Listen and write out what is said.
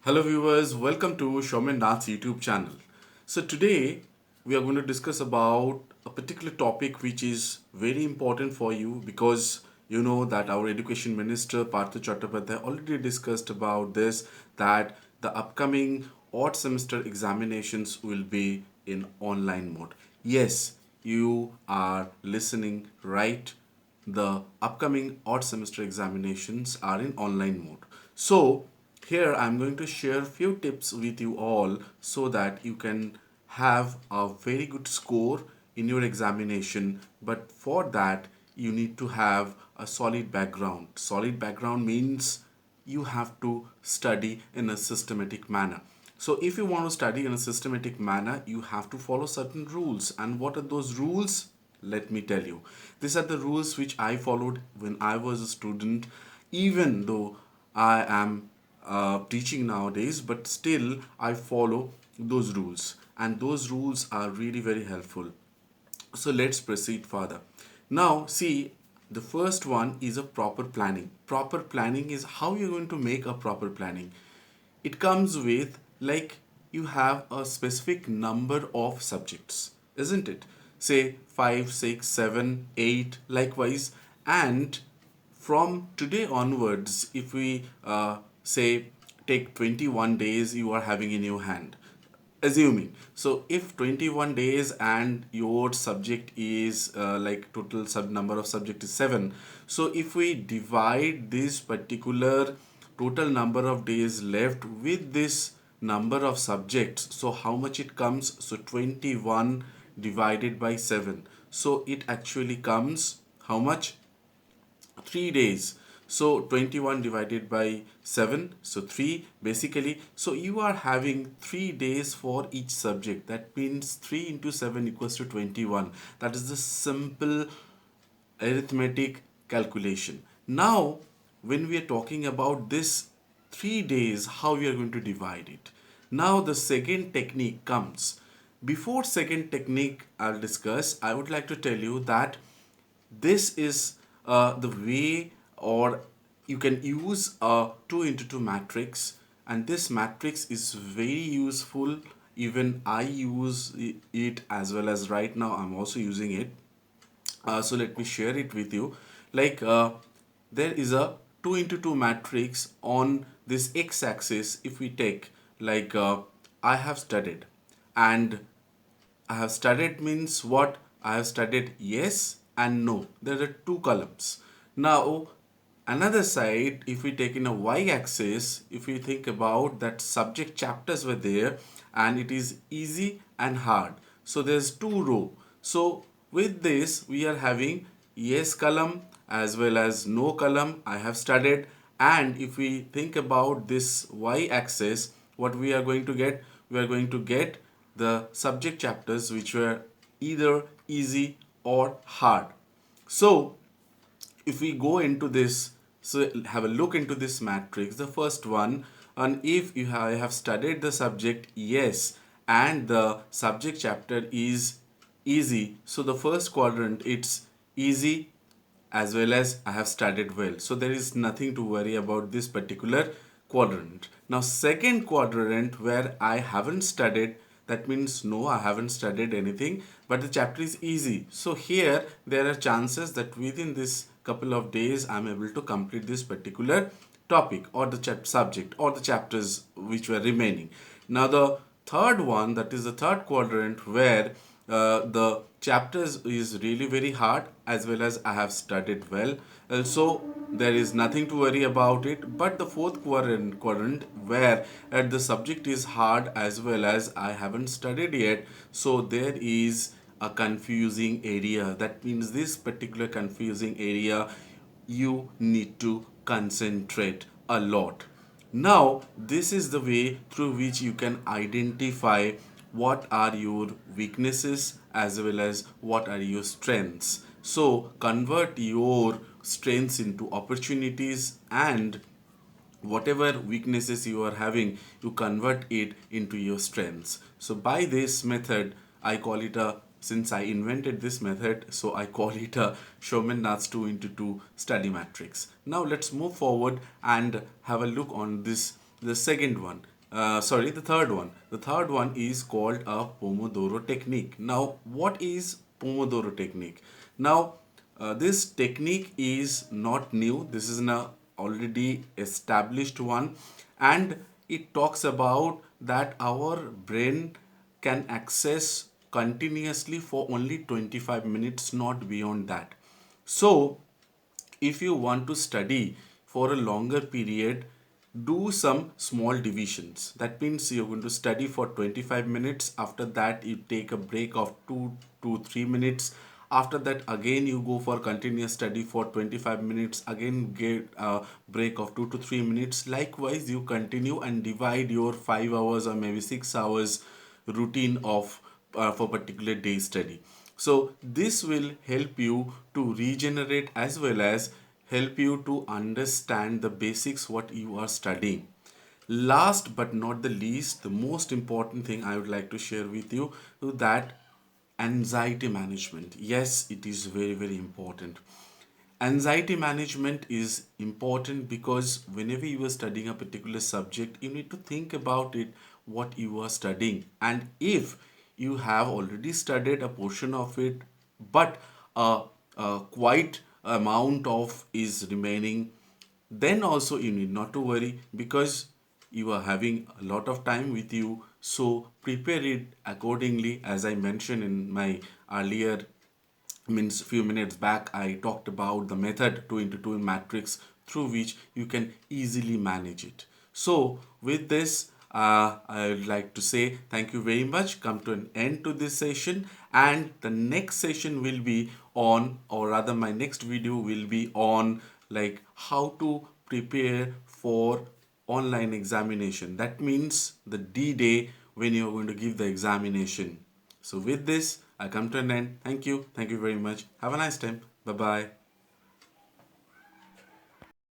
Hello viewers, welcome to Soumen Nath YouTube channel. So today we are going to discuss about a particular topic which is very important for you because you know that our Education Minister Partha Chattopadhyay already discussed about this, that the upcoming odd semester examinations will be in online mode. Yes, you are listening right. The upcoming odd semester examinations are in online mode. So here I'm going to share few tips with you all so that you can have a very good score in your examination. But for that you need to have a solid background. Solid background means you have to study in a systematic manner. So if you want to study in a systematic manner, you have to follow certain rules. And what are those rules? Let me tell you. These are the rules which I followed when I was a student, even though I am teaching nowadays, but still I follow those rules. And those rules are really very helpful. So let's proceed further. Now, see, the first one is a proper planning. Proper planning is how you're going to make a proper planning. It comes with like you have a specific number of subjects, isn't it? Say 5, 6, 7, 8, likewise. And from today onwards, if we say take 21 days you are having in your hand, assuming, so if 21 days and your subject is like total sub number of subject is 7, so if we divide this particular total number of days left with this number of subjects, so how much it comes? So 21 divided by 7, so it actually comes how much? 3 days. So 21 divided by 7, so 3 basically. So you are having 3 days for each subject. That means 3 into 7 equals to 21. That is the simple arithmetic calculation. Now when we are talking about this 3 days, how we are going to divide it? Now the second technique comes. Before second technique I'll discuss, I would like to tell you that this is the way, or you can use a 2 into 2 matrix, and this matrix is very useful. Even I use it, as well as right now I'm also using it. So let me share it with you. Like there is a 2 into 2 matrix on this x-axis. If we take like I have studied, and I have studied means what? I have studied yes and no. There are two columns. Now, another side, if we take in a y-axis, if we think about that subject chapters were there, and it is easy and hard. So there's two row. So with this, we are having yes column as well as no column. I have studied. And if we think about this y-axis, what we are going to get? We are going to get the subject chapters which were either easy or hard. So if we go into this, so have a look into this matrix, the first one, and if you have studied the subject yes and the subject chapter is easy, so the first quadrant it's easy as well as I have studied well, so there is nothing to worry about this particular quadrant. Now second quadrant, where I haven't studied, that means no, I haven't studied anything, but the chapter is easy. So here there are chances that within this couple of days I'm able to complete this particular topic or the subject or the chapters which were remaining. Now the third one, that is the third quadrant, where the chapters is really very hard as well as I have studied well. So there is nothing to worry about it. But the fourth quadrant where the subject is hard as well as I haven't studied yet, so there is a confusing area. That means this particular confusing area you need to concentrate a lot. Now, this is the way through which you can identify what are your weaknesses as well as what are your strengths. So, convert your strengths into opportunities, and whatever weaknesses you are having, you convert it into your strengths. So by this method, I call it a, since I invented this method, so I call it a Soumen Nath 2 into 2 study matrix. Now let's move forward and have a look on this, the second one. sorry, the third one. The third one is called a Pomodoro technique. Now, what is Pomodoro technique? Now, this technique is not new. This is an already established one, and it talks about that our brain can access continuously for only 25 minutes, not beyond that. So, if you want to study for a longer period, do some small divisions. That means you're going to study for 25 minutes. After that, you take a break of 2 to 3 minutes. After that, again you go for continuous study for 25 minutes. Again, get a break of 2 to 3 minutes. Likewise, you continue and divide your 5 hours or maybe 6 hours routine of for particular day study. So this will help you to regenerate as well as help you to understand the basics what you are studying. Last but not the least, the most important thing I would like to share with you is that anxiety management. Yes, it is very, very important. Anxiety management is important because whenever you are studying a particular subject, you need to think about it, what you are studying. And if you have already studied a portion of it, but a quite amount of is remaining, then also you need not to worry because you are having a lot of time with you. So prepare it accordingly. As I mentioned in my earlier means few minutes back, I talked about the method 2 into 2 matrix through which you can easily manage it. So with this, I would like to say thank you very much. Come to an end to this session, and the next session will be on, or rather my next video will be on, like how to prepare for online examination. That means the D day when you're going to give the examination. So with this, I come to an end. Thank you. Thank you very much. Have a nice time. Bye bye.